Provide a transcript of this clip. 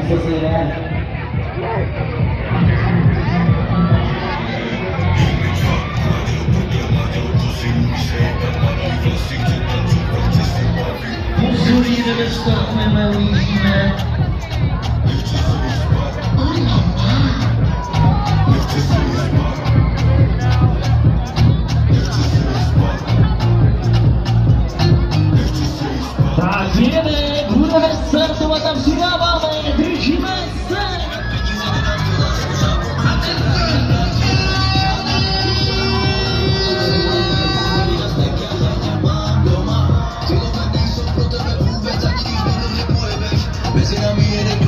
co se jde. Pozorně nevystartneme, ujíždíme. Tak jedeme, budeme startovat a přidáváme, držíme se! Mezi námi jeden